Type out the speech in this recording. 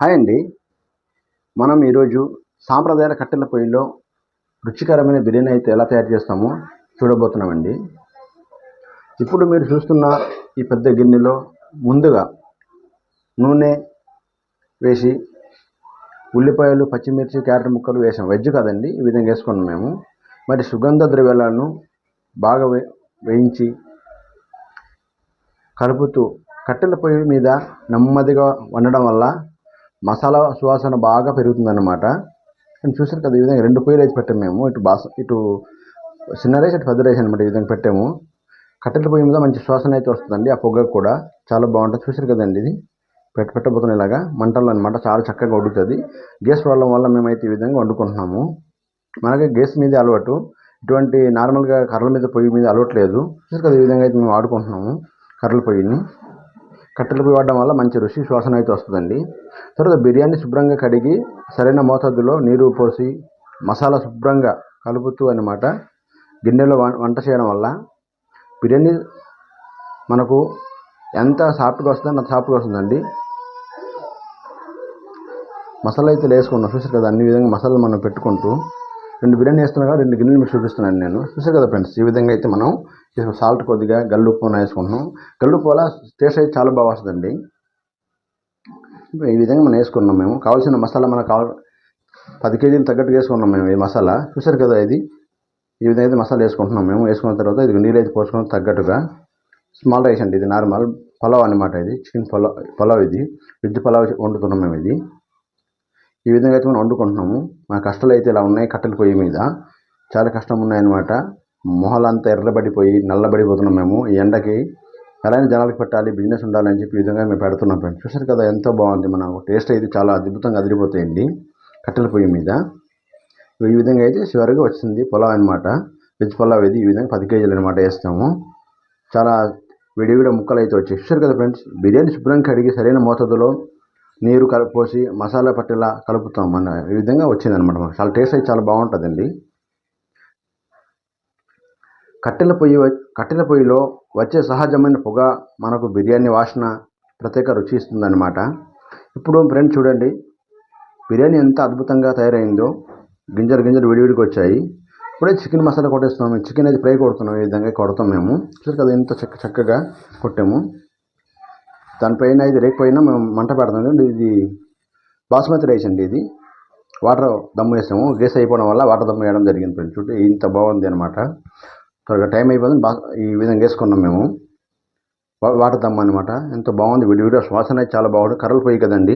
Hi అండి. మనం ఈరోజు సాంప్రదాయ కట్టెల పొయ్యిలో రుచికరమైన బిర్యానీ అయితే ఎలా తయారు చేస్తామో చూడబోతున్నామండి. ఇప్పుడు మీరు చూస్తున్న ఈ పెద్ద గిన్నెలో ముందుగా నూనె వేసి ఉల్లిపాయలు, పచ్చిమిర్చి, క్యారెట్ ముక్కలు వేసాం. వెజ్ కదండి, ఈ విధంగా వేసుకున్నాం మేము. మరి సుగంధ ద్రవ్యాలను బాగా వేయించి కలుపుతూ కట్టెల పొయ్యి మీద నెమ్మదిగా వండడం వల్ల మసాలా సువాసన బాగా పెరుగుతుందన్నమాట. నేను చూసాను కదా, ఈ విధంగా 2 పొయ్యిలు అయితే పెట్టాము మేము. ఇటు చిన్న రైస్, ఇటు పెద్ద రైస్ అనమాట. ఈ విధంగా పెట్టాము. కట్టెల పొయ్యి మీద మంచి సువాసన అయితే వస్తుందండి. ఆ పొగ కూడా చాలా బాగుంటుంది. చూసారు కదండి, ఇది పెట్టబోతున్న ఇలాగా మంటల్లో అనమాట. చాలా చక్కగా ఉడుకుతుంది. గ్యాస్ ప్రాబ్లం వల్ల మేమైతే ఈ విధంగా వండుకుంటున్నాము. మనకి గ్యాస్ మీదే అలవాటు, ఇటువంటి నార్మల్గా కర్రల మీద పొయ్యి మీద అలవాటు లేదు. చూసారు కదా, ఈ విధంగా అయితే మేము వాడుకుంటున్నాము కర్రల పొయ్యిని. కట్టెల పొయ్యి వాడడం వల్ల మంచి రుచి శ్వాసన అయితే వస్తుందండి. తర్వాత బిర్యానీ శుభ్రంగా కడిగి సరైన మోతాదులో నీరు పోసి మసాలా శుభ్రంగా కలుపుతూ అన్నమాట గిన్నెలో వంట చేయడం వల్ల బిర్యానీ మనకు ఎంత సాఫ్ట్గా వస్తుందో అంత సాఫ్ట్గా వస్తుందండి. మసాలా అయితే వేసుకున్నాం. చూసారు కదా, అన్ని విధంగా మసాలాలు మనం పెట్టుకుంటూ 2 బిర్యానీ వేస్తున్నాం కదా, 2 గిన్నెలు మీకు చూపిస్తున్నాను నేను. చూసారు కదా ఫ్రెండ్స్, ఈ విధంగా అయితే మనం సాల్ట్ కొద్దిగా గల్లుప్పు వేసుకుంటున్నాం. గల్లుప్పు వల్ల టేస్ట్ అయితే చాలా బాగా వస్తుందండి. ఈ విధంగా మనం వేసుకున్నాం. మేము కావాల్సిన మసాలా మనకు 10 కేజీలు తగ్గట్టుగా వేసుకున్నాం మేము ఈ మసాలా. చూసారు కదా, ఇది ఈ విధంగా అయితే మసాలా వేసుకుంటున్నాం మేము. వేసుకున్న తర్వాత ఇది నీళ్ళు అయితే పోసుకుని తగ్గట్టుగా స్మాల్ రైస్ అండి, ఇది నార్మల్ పలావ్ అనమాట. ఇది చికెన్ పలావ్, ఇది వెజ్ పలావ్ వండుతున్నాం మేము. ఇది ఈ విధంగా అయితే మనం వండుకుంటున్నాము. మా కష్టాలు అయితే ఇలా ఉన్నాయి. కట్టెల పొయ్యి మీద చాలా కష్టం ఉన్నాయన్నమాట. మొహలంతా ఎర్రబడిపోయి నల్లబడిపోతున్నాం మేము ఈ ఎండకి. ఎలాంటి జనాలకు పెట్టాలి, బిజినెస్ ఉండాలని చెప్పి ఈ విధంగా మేము పెడుతున్నాం ఫ్రెండ్స్. చూసారు కదా, ఎంతో బాగుంది. మన టేస్ట్ అయితే చాలా అద్భుతంగా అదిరిపోతాయండి కట్టెల పొయ్యి మీద. ఈ విధంగా అయితే చివరిగా వచ్చింది పులావ్ అనమాట. వెజ్ పులావ్ ఇది. ఈ విధంగా 10 కేజీలు అనమాట వేస్తాము. చాలా విడివిడ ముక్కలు అయితే వచ్చాయి. చూసారు కదా ఫ్రెండ్స్, బిర్యానీ శుభ్రంగా కడిగి సరైన మోతాదులో నీరు పోసి మసాలా పట్టేలా కలుపుతాం. మన ఈ విధంగా వచ్చిందనమాట. మనకు చాలా టేస్ట్ అయితే చాలా బాగుంటుందండి. కట్టెల పొయ్యిలో వచ్చే సహజమైన పొగ మనకు బిర్యానీ వాసన ప్రత్యేక రుచి ఇస్తుందన్నమాట. ఇప్పుడు ఫ్రెండ్ చూడండి, బిర్యానీ ఎంత అద్భుతంగా తయారైందో. గింజలు విడివిడికి వచ్చాయి. ఇప్పుడే చికెన్ మసాలా కొట్టేస్తున్నాము. చికెన్ అయితే ఫ్రై కొడుతున్నాం. ఈ విధంగా కొడతాం మేము. చూసారు కదా, ఎంత చక్కగా కొట్టాము. దానిపైన ఇది రేకపోయినా మేము మంట పెడతాం. ఇది బాస్మతి రైస్ అండి. ఇది వాటర్ దమ్ము వేసాము. గ్యాస్ అయిపోవడం వల్ల వాటర్ దమ్ము వేయడం జరిగింది ఫ్రెండ్స్. చూడండి, ఇంత బాగుంది అనమాట. త్వరగా టైం అయిపోతుంది. ఈ విధంగా వేసుకున్నాం మేము వాటర్ దమ్ము అనమాట. ఎంతో బాగుంది. విడివిడిగా శ్వాసన అయితే చాలా బాగుంది. కర్రలు పొయ్యి కదండి.